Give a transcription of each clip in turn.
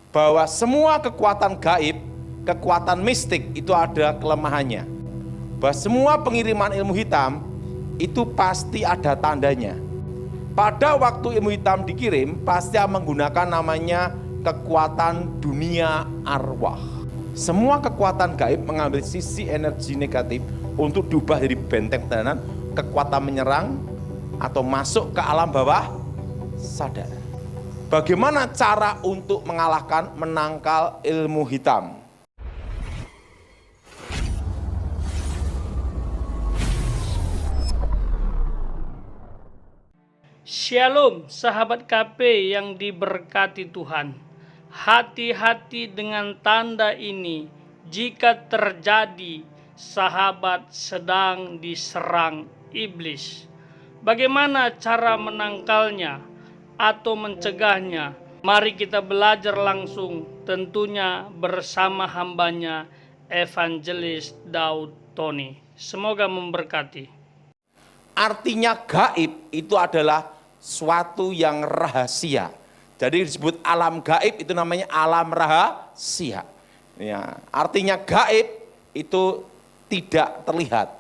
bahwa semua kekuatan gaib, kekuatan mistik itu ada kelemahannya. Bahwa semua pengiriman ilmu hitam itu pasti ada tandanya. Pada waktu ilmu hitam dikirim, pasti menggunakan namanya kekuatan dunia arwah. Semua kekuatan gaib mengambil sisi energi negatif untuk diubah jadi benteng pertahanan, kekuatan menyerang atau masuk ke alam bawah sadar. Bagaimana cara untuk mengalahkan, menangkal ilmu hitam? Shalom sahabat KP yang diberkati Tuhan. Hati-hati dengan tanda ini. Jika terjadi sahabat sedang diserang iblis. Bagaimana cara menangkalnya atau mencegahnya? Mari kita belajar langsung, tentunya bersama hambanya Evangelis Daud Tony. Semoga memberkati. Artinya gaib itu adalah suatu yang rahasia. Jadi disebut alam gaib itu namanya alam rahasia. Ya, artinya gaib itu tidak terlihat.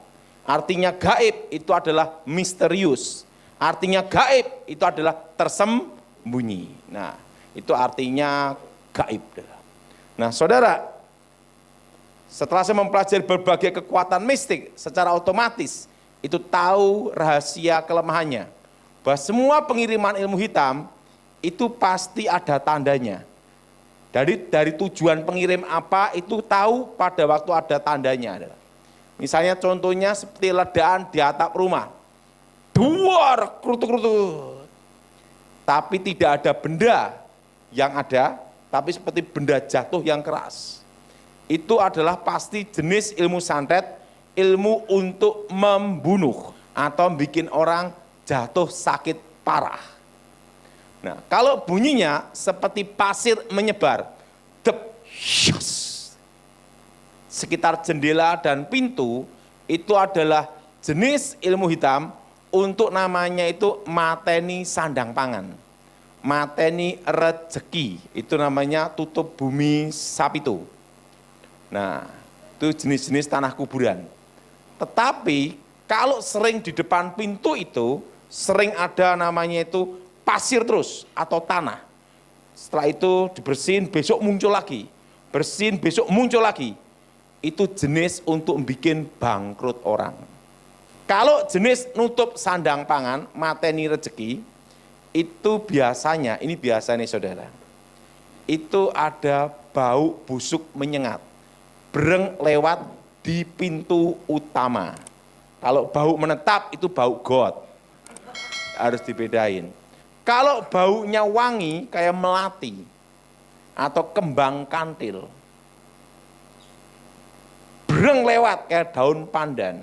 Artinya gaib itu adalah misterius. Artinya gaib itu adalah tersembunyi. Nah, itu artinya gaib. Nah, saudara, setelah saya mempelajari berbagai kekuatan mistik, secara otomatis itu tahu rahasia kelemahannya. Bahwa semua pengiriman ilmu hitam itu pasti ada tandanya. Dari tujuan pengirim apa itu tahu pada waktu ada tandanya. Misalnya contohnya seperti ledakan di atap rumah. Duar, kerutu-kerutu. Tapi tidak ada benda yang ada, tapi seperti benda jatuh yang keras. Itu adalah pasti jenis ilmu santet, ilmu untuk membunuh atau bikin orang jatuh sakit parah. Nah, kalau bunyinya seperti pasir menyebar, dep, syus, sekitar jendela dan pintu, itu adalah jenis ilmu hitam untuk namanya itu mateni sandang pangan, mateni rezeki, itu namanya tutup bumi sapitu. Nah, itu jenis-jenis tanah kuburan. Tetapi kalau sering di depan pintu itu, sering ada namanya itu pasir terus atau tanah. Setelah itu dibersihin, besok muncul lagi. Bersihin, besok muncul lagi. Itu jenis untuk bikin bangkrut orang. Kalau jenis nutup sandang pangan, mateni rezeki, itu biasanya, ini biasa nih saudara, itu ada bau busuk menyengat, bereng lewat di pintu utama. Kalau bau menetap itu bau got, harus dibedain. Kalau baunya wangi kayak melati atau kembang kantil, bereng lewat kayak daun pandan.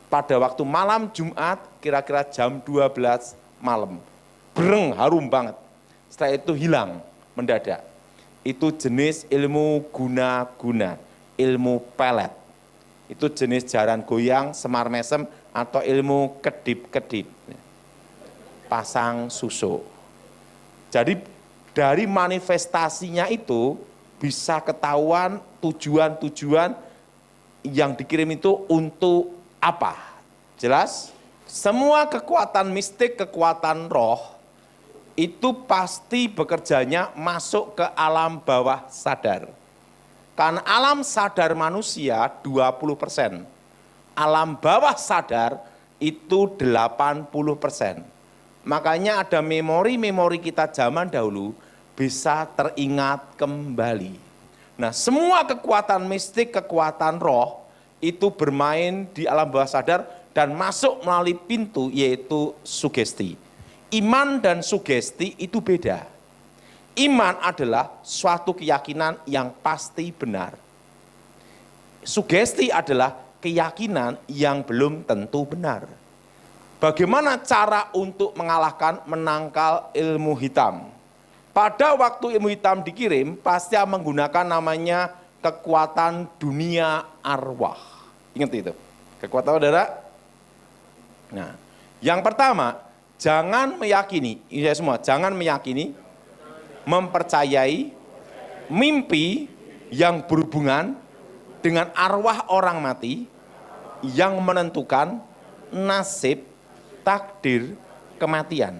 Pada waktu malam Jumat kira-kira jam 12 malam, bereng harum banget. Setelah itu hilang mendadak. Itu jenis ilmu guna-guna, ilmu pelet. Itu jenis jaran goyang, semar mesem, atau ilmu kedip-kedip. Pasang susuk. Jadi dari manifestasinya itu bisa ketahuan tujuan-tujuan yang dikirim itu untuk apa. Jelas? Semua kekuatan mistik, kekuatan roh itu pasti bekerjanya masuk ke alam bawah sadar. Karena alam sadar manusia 20%, alam bawah sadar itu 80%. Makanya ada memori-memori kita zaman dahulu bisa teringat kembali. Nah, semua kekuatan mistik, kekuatan roh itu bermain di alam bawah sadar dan masuk melalui pintu yaitu sugesti. Iman dan sugesti itu beda. Iman adalah suatu keyakinan yang pasti benar. Sugesti adalah keyakinan yang belum tentu benar. Bagaimana cara untuk mengalahkan, menangkal ilmu hitam? Pada waktu ilmu hitam dikirim, pasti menggunakan namanya kekuatan dunia arwah. Ingat itu, kekuatan saudara? Nah, yang pertama, jangan meyakini, ini saya semua, jangan meyakini mempercayai mimpi yang berhubungan dengan arwah orang mati yang menentukan nasib, takdir, kematian.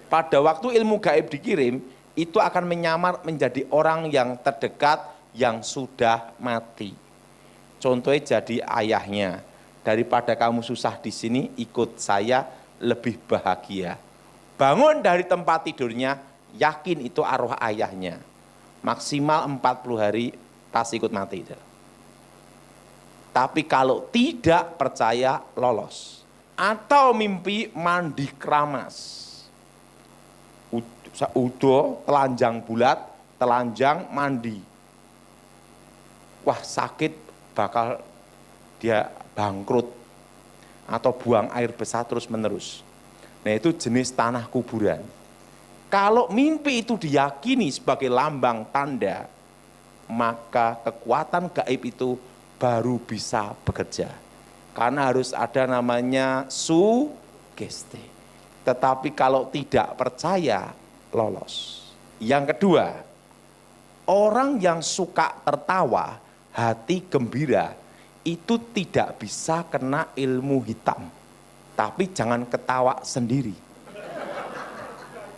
Pada waktu ilmu gaib dikirim, itu akan menyamar menjadi orang yang terdekat yang sudah mati. Contohnya jadi ayahnya, daripada kamu susah di sini, ikut saya lebih bahagia. Bangun dari tempat tidurnya, yakin itu arwah ayahnya. Maksimal 40 hari pasti ikut mati. Tapi kalau tidak percaya, lolos. Atau mimpi mandi keramas. Udo, telanjang bulat, telanjang mandi. Wah, sakit, bakal dia bangkrut. Atau buang air besar terus menerus. Nah, itu jenis tanah kuburan. Kalau mimpi itu diyakini sebagai lambang tanda, maka kekuatan gaib itu baru bisa bekerja. Karena harus ada namanya sugesti. Tetapi kalau tidak percaya, lolos. Yang kedua, orang yang suka tertawa, hati gembira, itu tidak bisa kena ilmu hitam. Tapi jangan ketawa sendiri.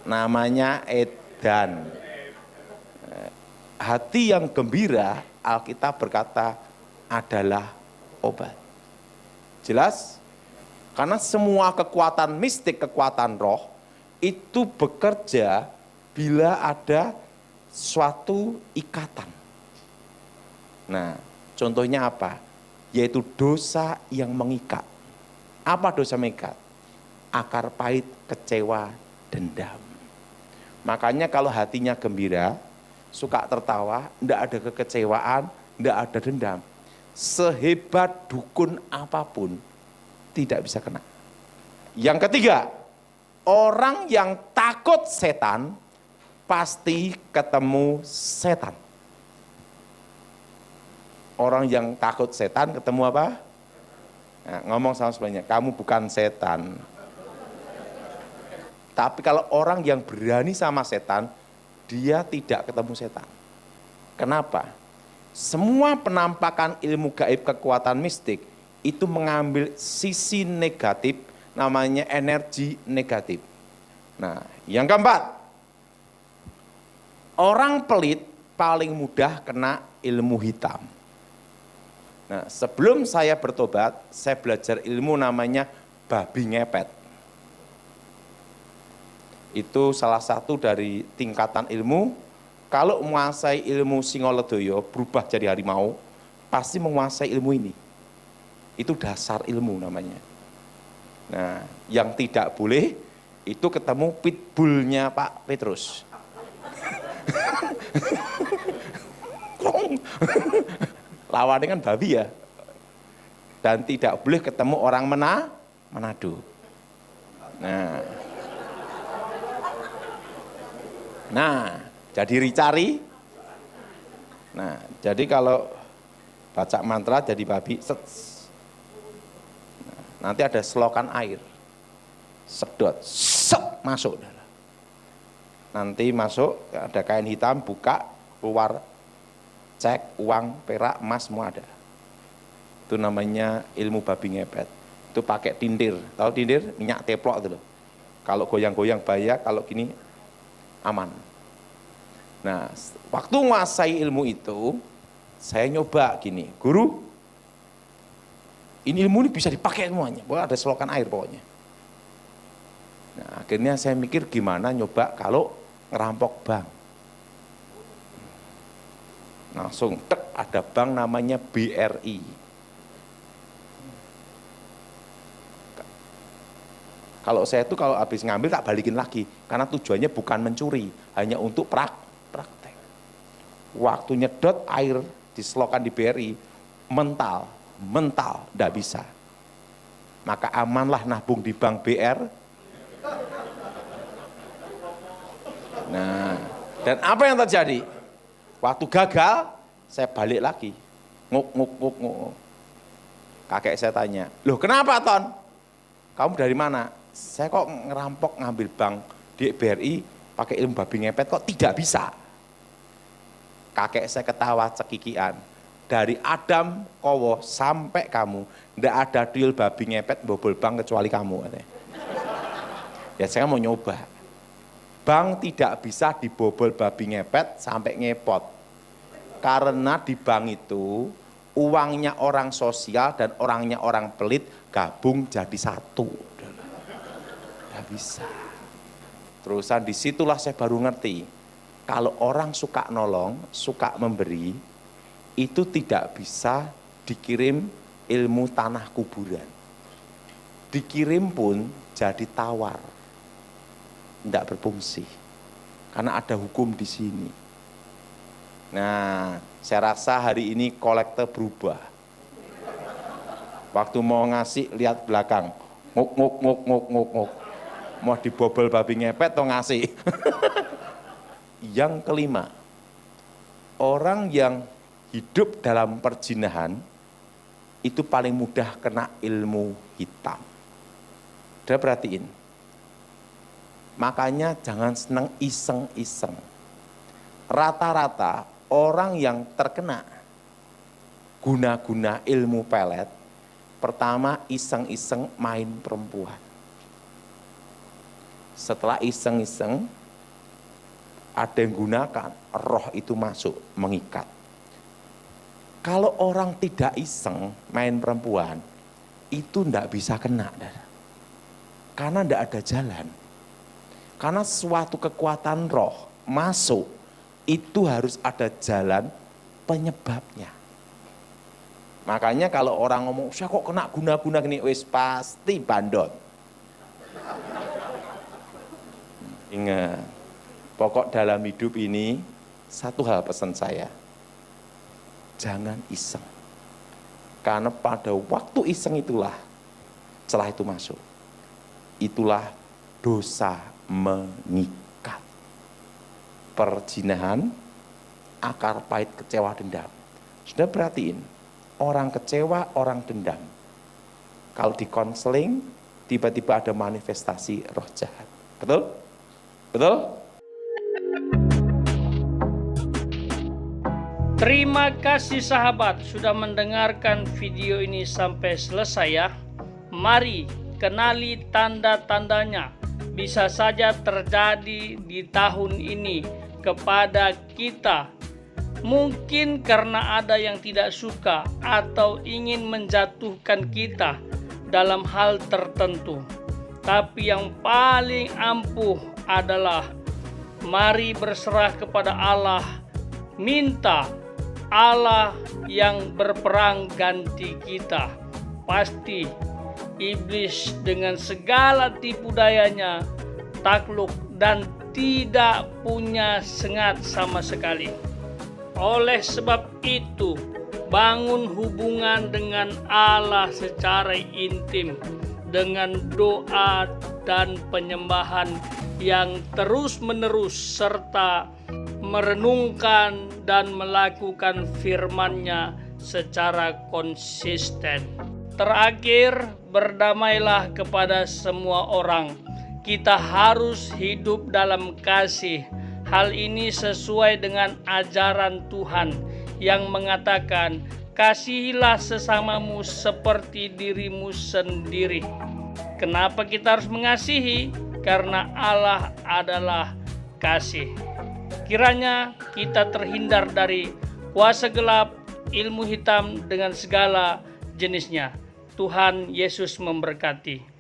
Namanya edan. Hati yang gembira, Alkitab berkata, adalah obat. Jelas? Karena semua kekuatan mistik, kekuatan roh, itu bekerja bila ada suatu ikatan. Nah, contohnya apa? Yaitu dosa yang mengikat. Apa dosa mengikat? Akar pahit, kecewa, dendam. Makanya kalau hatinya gembira, suka tertawa, tidak ada kekecewaan, tidak ada dendam. Sehebat dukun apapun, tidak bisa kena. Yang ketiga, orang yang takut setan, pasti ketemu setan. Orang yang takut setan ketemu apa? Nah, ngomong sama sebenarnya, kamu bukan setan. Tapi kalau orang yang berani sama setan, dia tidak ketemu setan. Kenapa? Semua penampakan ilmu gaib kekuatan mistik itu mengambil sisi negatif, namanya energi negatif. Nah, yang keempat, orang pelit paling mudah kena ilmu hitam. Nah, sebelum saya bertobat, saya belajar ilmu namanya babi ngepet. Itu salah satu dari tingkatan ilmu. Kalau menguasai ilmu Singolodaya, berubah jadi harimau, pasti menguasai ilmu ini. Itu dasar ilmu namanya. Nah, yang tidak boleh, itu ketemu pitbullnya Pak Petrus. Lawannya kan babi ya. Dan tidak boleh ketemu orang Manado. Nah, jadi dicari. Nah, jadi kalau baca mantra jadi babi, nanti ada selokan air, sedot, masuk. Nanti masuk, ada kain hitam, buka, keluar, cek, uang, perak, emas, semua ada. Itu namanya ilmu babi ngepet. Itu pakai tindir, tahu tindir? Minyak teplok itu loh. Kalau goyang-goyang bahaya, kalau gini aman. Nah, waktu menguasai ilmu itu, saya nyoba gini, guru, ini ilmu ini bisa dipakai semuanya, bahwa ada selokan air pokoknya. Nah, akhirnya saya mikir gimana nyoba kalau ngerampok bank. Langsung ada bank namanya BRI. Kalau saya itu kalau habis ngambil tak balikin lagi, karena tujuannya bukan mencuri, hanya untuk praktek. Waktu nyedot air di selokan di BRI, mental, enggak bisa. Maka amanlah nabung di bank BR. Nah, dan apa yang terjadi? Waktu gagal, saya balik lagi. Nguk. Kakek saya tanya, loh kenapa Ton? Kamu dari mana? Saya kok ngerampok ngambil bank di BRI, pakai ilmu babi ngepet kok tidak bisa. Kakek saya ketawa cekikian. Dari Adam kowo sampai kamu, ndak ada deal babi ngepet bobol bank kecuali kamu. Ya saya mau nyoba. Bank tidak bisa dibobol babi ngepet sampai ngepot. Karena di bank itu uangnya orang sosial dan orangnya orang pelit gabung jadi satu. Nggak bisa. Terusan disitulah saya baru ngerti, kalau orang suka nolong, suka memberi, itu tidak bisa dikirim ilmu tanah kuburan. Dikirim pun jadi tawar, tidak berfungsi, karena ada hukum di sini. Nah, saya rasa hari ini kolektor berubah. Waktu mau ngasih, lihat belakang, nguk nguk nguk nguk nguk nguk. Mau dibobol babi ngepet atau ngasih. Yang kelima, orang yang hidup dalam perjinahan itu paling mudah kena ilmu hitam. Udah perhatiin. Makanya jangan senang iseng-iseng. Rata-rata orang yang terkena guna-guna ilmu pelet, pertama iseng-iseng main perempuan. Setelah iseng-iseng, ada yang gunakan, roh itu masuk, mengikat. Kalau orang tidak iseng main perempuan, itu tidak bisa kena. Karena tidak ada jalan. Karena suatu kekuatan roh masuk, itu harus ada jalan penyebabnya. Makanya kalau orang ngomong, saya kok kena guna-guna gini, wis pasti bandot. Ingat, pokok dalam hidup ini, satu hal pesan saya, jangan iseng. Karena pada waktu iseng itulah, setelah itu masuk, itulah dosa mengikat. Perzinahan, akar pahit kecewa dendam. Sudah perhatiin, orang kecewa, orang dendam. Kalau di konseling, tiba-tiba ada manifestasi roh jahat. Betul? Betul? Terima kasih sahabat sudah mendengarkan video ini sampai selesai ya. Mari kenali tanda-tandanya. Bisa saja terjadi di tahun ini kepada kita. Mungkin karena ada yang tidak suka atau ingin menjatuhkan kita dalam hal tertentu. Tapi yang paling ampuh adalah mari berserah kepada Allah, minta Allah yang berperang ganti kita. Pasti iblis dengan segala tipu dayanya takluk dan tidak punya sengat sama sekali. Oleh sebab itu, bangun hubungan dengan Allah secara intim dengan doa dan penyembahan yang terus-menerus serta merenungkan dan melakukan firman-Nya secara konsisten. Terakhir, berdamailah kepada semua orang. Kita harus hidup dalam kasih. Hal ini sesuai dengan ajaran Tuhan yang mengatakan, kasihilah sesamamu seperti dirimu sendiri. Kenapa kita harus mengasihi? Karena Allah adalah kasih. Kiranya kita terhindar dari kuasa gelap, ilmu hitam dengan segala jenisnya. Tuhan Yesus memberkati.